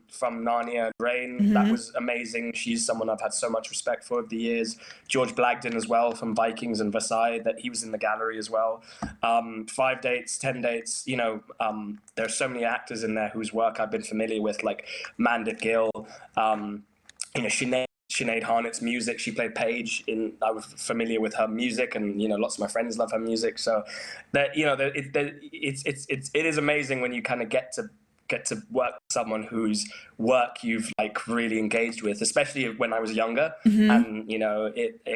from Narnia and Rain, that Mhm. was amazing. She's someone I've had so much respect for over the years. George Blagden as well from Vikings and Versailles, that he was in the gallery as well. 5 dates, 10 dates. You know, there are so many actors in there whose work I've been familiar with, like Mandip Gill. You know, Sinead Harnett's music. She played Paige in. I was familiar with her music, and you know, lots of my friends love her music. So, that you know, it is amazing when you kind of get to work with someone whose work you've like really engaged with, especially when I was younger, Mhm. and you know,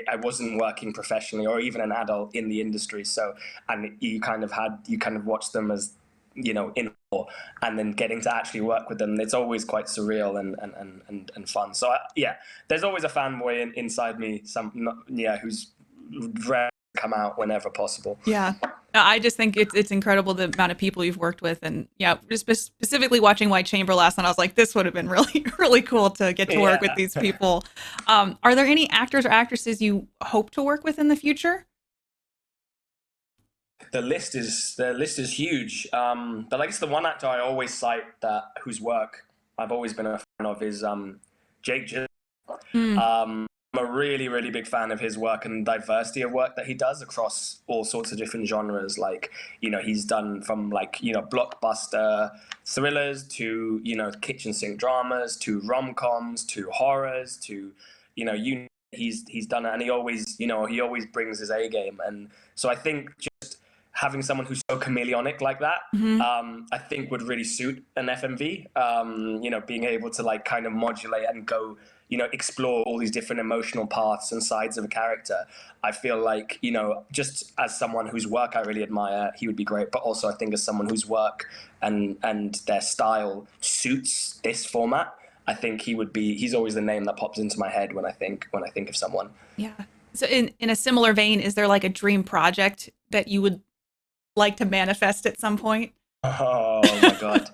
I wasn't working professionally or even an adult in the industry. So, and you kind of watched them as in awe, and then getting to actually work with them, it's always quite surreal and fun. So yeah, there's always a fanboy inside me, who's rare to come out whenever possible. Yeah. I just think it's incredible the amount of people you've worked with, and yeah, specifically watching White Chamber last night, I was like, this would have been really, really cool to get to work with these people. Are there any actors or actresses you hope to work with in the future? The list is huge. But I guess the one actor I always cite whose work I've always been a fan of is Jake Gyllenhaal. I'm a really, really big fan of his work and diversity of work that he does across all sorts of different genres. Like, he's done from blockbuster thrillers to, kitchen sink dramas to rom-coms to horrors to, he's done it, and he always brings his A game. And so I think just having someone who's so chameleonic like that, I think would really suit an FMV. Being able to kind of modulate and go, explore all these different emotional paths and sides of a character. I feel like, just as someone whose work I really admire, he would be great. But also I think as someone whose work and their style suits this format, I think he's always the name that pops into my head when I think of someone. Yeah. So in a similar vein, is there like a dream project that you would like to manifest at some point? Oh my God.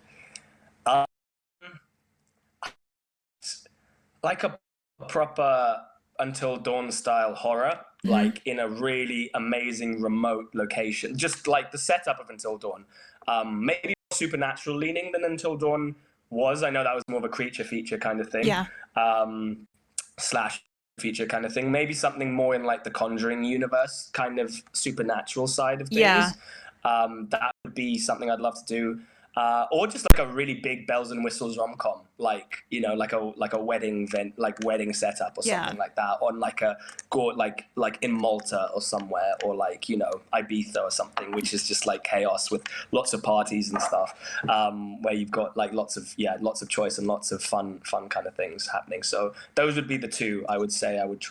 Like a proper Until Dawn style horror, like in a really amazing remote location, just like the setup of Until Dawn. Maybe more supernatural leaning than Until Dawn was. I know that was more of a creature feature kind of thing. Yeah. Slash feature kind of thing. Maybe something more in like the Conjuring universe, kind of supernatural side of things. Yeah. That would be something I'd love to do. Or just like a really big bells and whistles rom-com, like a wedding wedding setup or something like that, on like in Malta or somewhere, or Ibiza or something, which is just like chaos with lots of parties and stuff, where you've got like lots of choice and lots of fun kind of things happening. So those would be the two I would say I would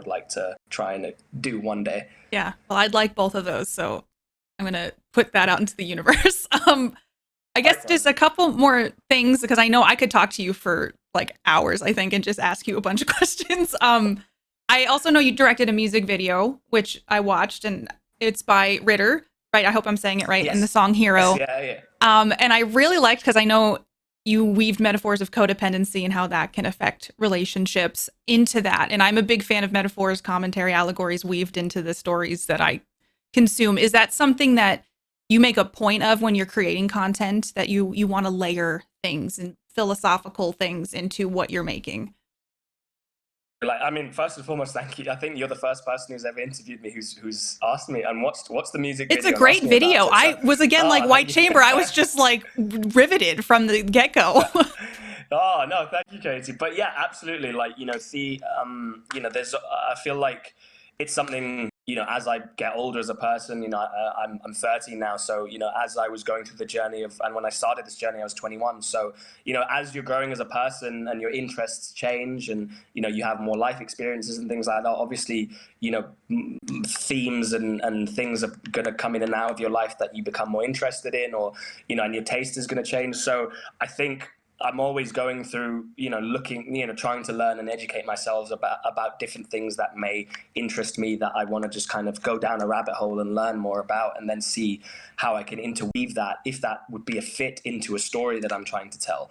like to try and do one day. Yeah. Well, I'd like both of those, so I'm going to put that out into the universe. I guess just a couple more things, because I know I could talk to you for like hours, I think, and just ask you a bunch of questions. I also know you directed a music video, which I watched, and it's by Ritter, right? I hope I'm saying it right. Yes. In the song Hero. Yes, yeah. And I really liked, because I know you weaved metaphors of codependency and how that can affect relationships into that. And I'm a big fan of metaphors, commentary, allegories weaved into the stories that I consume. Is that something that you make a point of when you're creating content, that you want to layer things and philosophical things into what you're making? First and foremost, thank you. I think you're the first person who's ever interviewed me who's asked me and what's the music video. It's a great video. I was like White Chamber. I was just like riveted from the get-go. Oh no, thank you, Katie. But yeah, absolutely. I feel like it's something, as I get older as a person, I'm 30 now. So, as I was going through the journey and when I started this journey, I was 21. So, as you're growing as a person and your interests change and, you have more life experiences and things like that, obviously, themes and things are going to come in and out of your life that you become more interested in, or, and your taste is going to change. So I think I'm always going through, looking, trying to learn and educate myself about different things that may interest me, that I want to just kind of go down a rabbit hole and learn more about, and then see how I can interweave that, if that would be a fit into a story that I'm trying to tell.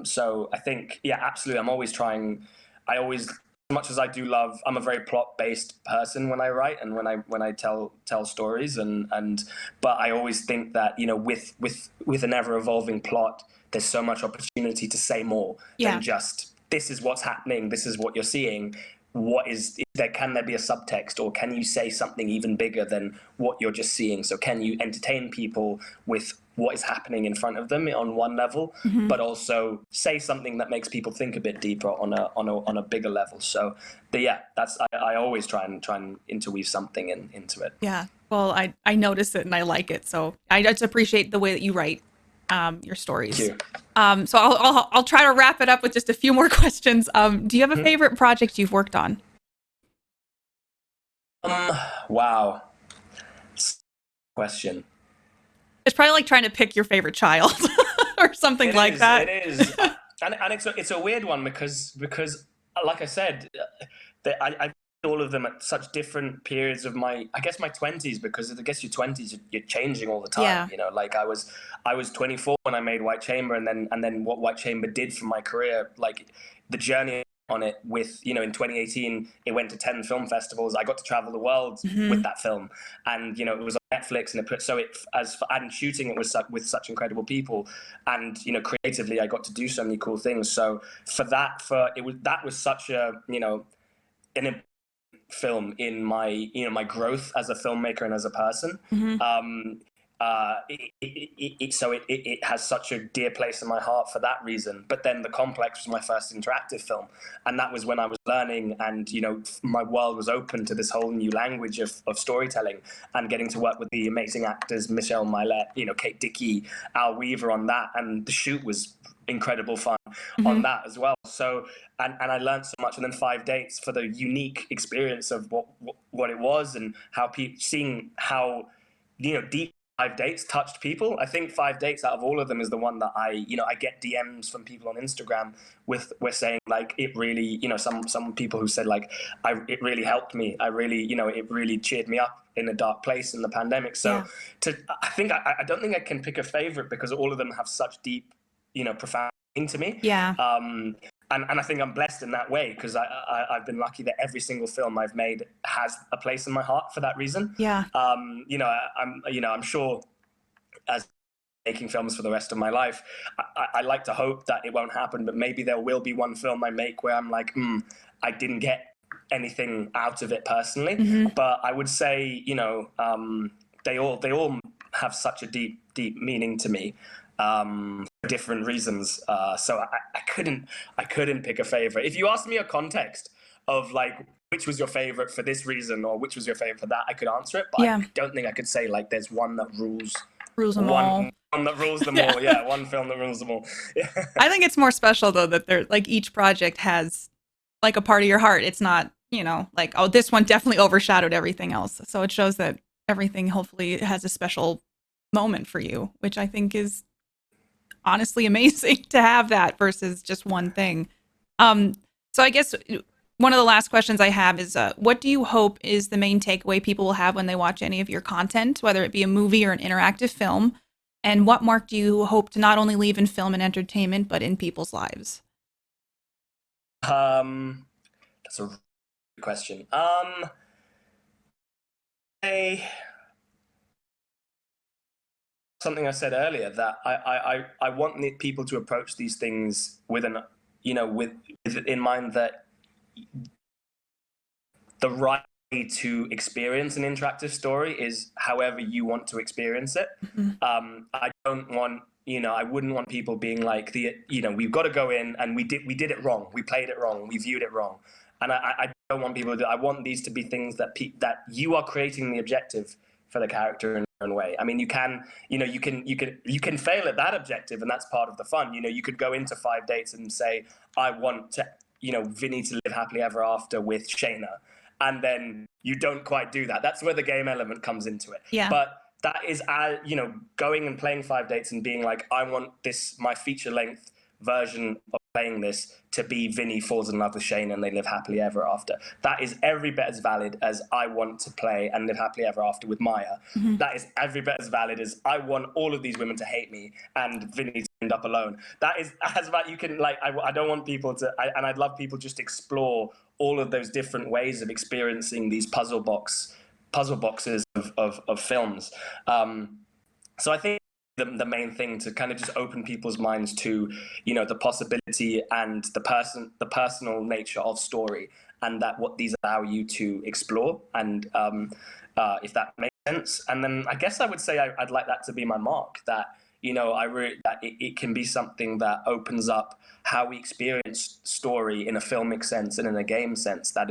So I think, yeah, absolutely. I'm always trying. As much as I do love, I'm a very plot-based person when I write and when I tell stories, but I always think that, with an ever-evolving plot, there's so much opportunity to say more than just, this is what's happening, this is what you're seeing. Can there be a subtext, or can you say something even bigger than what you're just seeing? So can you entertain people with what is happening in front of them on one level, but also say something that makes people think a bit deeper on a bigger level? So, but yeah, I always try and interweave something into it. Yeah. Well, I notice it and I like it. So I just appreciate the way that you write your stories. Thank you. So I'll try to wrap it up with just a few more questions. Do you have a favorite project you've worked on? Wow. Question. It's probably like trying to pick your favorite child or something like that. It is, and it's a weird one because like I said, I all of them at such different periods of I guess my 20s, because I guess your 20s you're changing all the time. Yeah. You know, like I was 24 when I made White Chamber, and then what White Chamber did for my career, like the journey on it with, you know, in 2018 it went to 10 film festivals. I got to travel the world with that film, and you know, it was on Netflix, and and shooting it with such incredible people, and you know, creatively I got to do so many cool things. So that was such a, you know, an film in my, you know, my growth as a filmmaker and as a person. Mm-hmm. It has such a dear place in my heart for that reason. But then The Complex was my first interactive film, and that was when I was learning, and you know, my world was open to this whole new language of storytelling, and getting to work with the amazing actors Michelle Milette, you know, Kate Dickey, Al Weaver on that, and the shoot was incredible fun Mm-hmm. on that as well. So and I learned so much. And then 5 Dates, for the unique experience of what it was, and how people seeing how, you know, deep 5 Dates touched people. I think 5 Dates out of all of them is the one that I get DMs from people on Instagram with saying like, it really, you know, some people who said like, it really helped me. I really, you know, it really cheered me up in a dark place in the pandemic. So Yeah. I don't think I can pick a favorite, because all of them have such deep, you know, profound meaning to me. Yeah. And I think I'm blessed in that way, because I've been lucky that every single film I've made has a place in my heart for that reason. Yeah. You know, I'm sure, as making films for the rest of my life, I like to hope that it won't happen, but maybe there will be one film I make where I'm like, I didn't get anything out of it personally. Mm-hmm. But I would say, you know, they all have such a deep meaning to me, for different reasons. So I couldn't pick a favorite. If you asked me a context of like, which was your favorite for this reason, or which was your favorite for that, I could answer it, but Yeah. I don't think I could say like there's one that rules them all. one that rules them all. Yeah, one film that rules them all. Yeah. I think it's more special though that they're like, each project has like a part of your heart. It's not, you know, like, oh, this one definitely overshadowed everything else. So it shows that everything hopefully has a special moment for you, which I think is honestly amazing to have that versus just one thing. So I guess one of the last questions I have is, what do you hope is the main takeaway people will have when they watch any of your content, whether it be a movie or an interactive film? And what mark do you hope to not only leave in film and entertainment, but in people's lives? That's a good question. Something I said earlier, that I want people to approach these things with with in mind that the right way to experience an interactive story is however you want to experience it. Mm-hmm. I don't want, I wouldn't want people being like, we've got to go in and we did it wrong, we played it wrong, we viewed it wrong. And I don't want people to I want these to be things that that you are creating the objective for the character in your own way. I mean, you can fail at that objective, and that's part of the fun. You could go into 5 Dates and say, I want to, Vinny to live happily ever after with Shayna. And then you don't quite do that. That's where the game element comes into it. Yeah. But that is, going and playing 5 Dates and being like, I want my feature length version of playing this to be Vinny falls in love with Shane and they live happily ever after. That is every bit as valid as I want to play and live happily ever after with Maya. Mm-hmm. That is every bit as valid as I want all of these women to hate me and Vinny to end up alone. That is as valid. You can, like, I don't want people to, and I'd love people just explore all of those different ways of experiencing these puzzle boxes of films. So I think the main thing to kind of just open people's minds to, the possibility and the personal nature of story, and that what these allow you to explore, and if that makes sense. And then I guess I would say I'd like that to be my mark, that that it can be something that opens up how we experience story in a filmic sense and in a game sense, that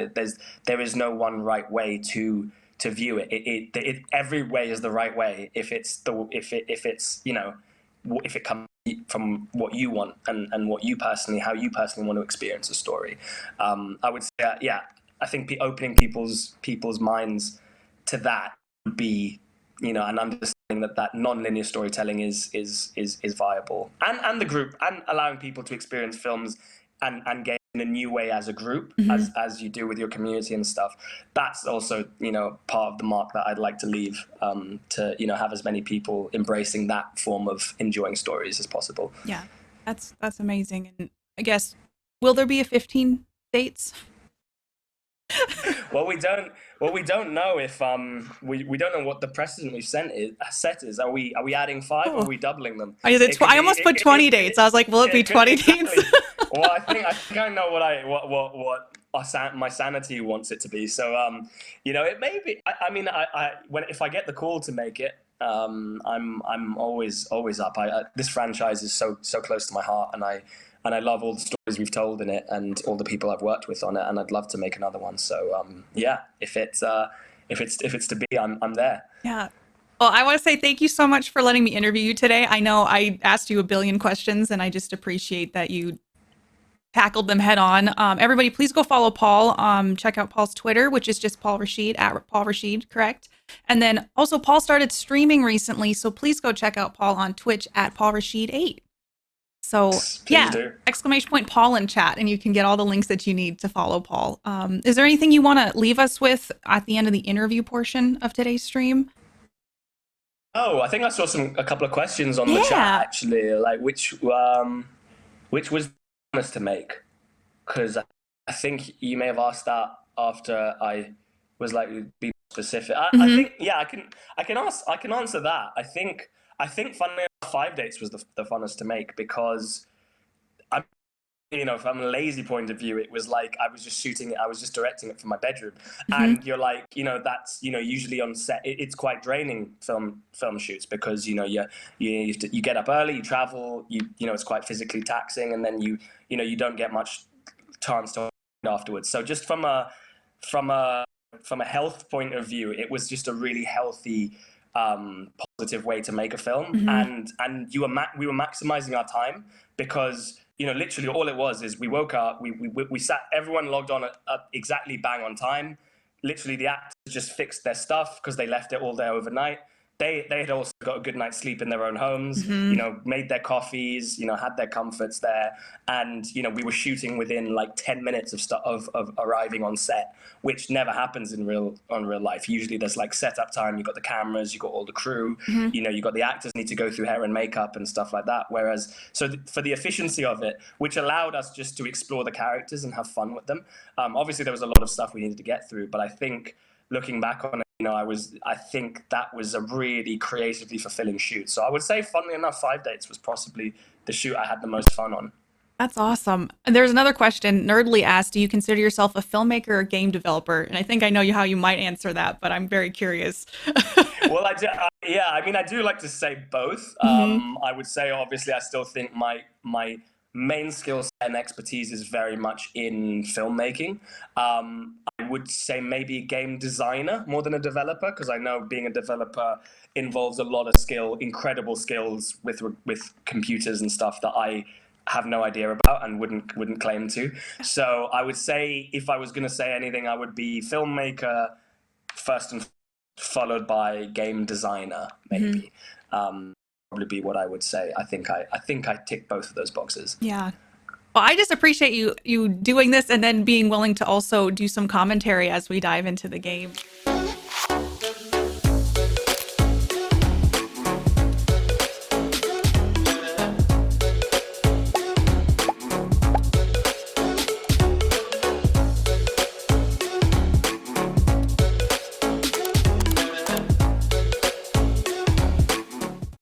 there is no one right way to view it. It every way is the right way if it's if it comes from what you want and how you personally want to experience a story. I would say I think opening people's minds to that would be and understanding that non-linear storytelling is viable, and the group, and allowing people to experience films and game in a new way as a group, as you do with your community and stuff. That's also part of the mark that I'd like to leave, to have as many people embracing that form of enjoying stories as possible. Yeah, that's amazing. And I guess, will there be a 15 dates? Well, we don't know if we don't know what the precedent we've set is. Are we adding 5 or are we doubling them? I almost put 20 dates. I was like, will it be 20 dates? Well, I think I know what my sanity wants it to be. So it may be. I mean, if I get the call to make it, I'm always up. This franchise is so close to my heart, and I love all the stories we've told in it and all the people I've worked with on it, and I'd love to make another one. So yeah, if it's to be, I'm there. Yeah. Well, I want to say thank you so much for letting me interview you today. I know I asked you a billion questions, and I just appreciate that you tackled them head on. Everybody, please go follow Paul. Check out Paul's Twitter, which is just Paul Raschid, at Paul Raschid, correct? And then also Paul started streaming recently, so please go check out Paul on Twitch at Paul Raschid 8. So Please do. ! Paul in chat, and you can get all the links that you need to follow Paul. Is there anything you want to leave us with at the end of the interview portion of today's stream? Oh, I think I saw a couple of questions on the chat actually, like which was honest to make, because I think you may have asked that after I was like, be specific. I think I can answer that. I think funnily enough, 5 dates was the funnest to make, because from a lazy point of view, it was like I was just shooting it, I was just directing it from my bedroom. And you're like, that's usually on set it's quite draining film shoots, because you get up early, you travel, it's quite physically taxing, and then you don't get much chance to afterwards. So just from a health point of view, it was just a really healthy, positive way to make a film. And we were maximizing our time, because literally all it was is we woke up, we sat, everyone logged on at exactly bang on time. Literally the actors just fixed their stuff because they left it all there overnight. They had also got a good night's sleep in their own homes, made their coffees, had their comforts there. And, we were shooting within like 10 minutes of arriving on set, which never happens in real life. Usually there's like setup time, you've got the cameras, you've got all the crew, you've got the actors need to go through hair and makeup and stuff like that. Whereas, for the efficiency of it, which allowed us just to explore the characters and have fun with them. Obviously there was a lot of stuff we needed to get through, but I think looking back on it, I think that was a really creatively fulfilling shoot. So I would say, funnily enough, 5 dates was possibly the shoot I had the most fun on. That's awesome. And there's another question. Nerdly asked, do you consider yourself a filmmaker or game developer? And I think I know how you might answer that, but I'm very curious. Well, I do like to say both. I would say, obviously, I still think my main skill set and expertise is very much in filmmaking. I would say maybe game designer more than a developer, because I know being a developer involves a lot of skill, incredible skills with computers and stuff that I have no idea about and wouldn't claim to. So I would say, if I was going to say anything, I would be filmmaker first, and followed by game designer, maybe. Probably be what I would say. I think I tick both of those boxes. Yeah. Well, I just appreciate you doing this, and then being willing to also do some commentary as we dive into the game.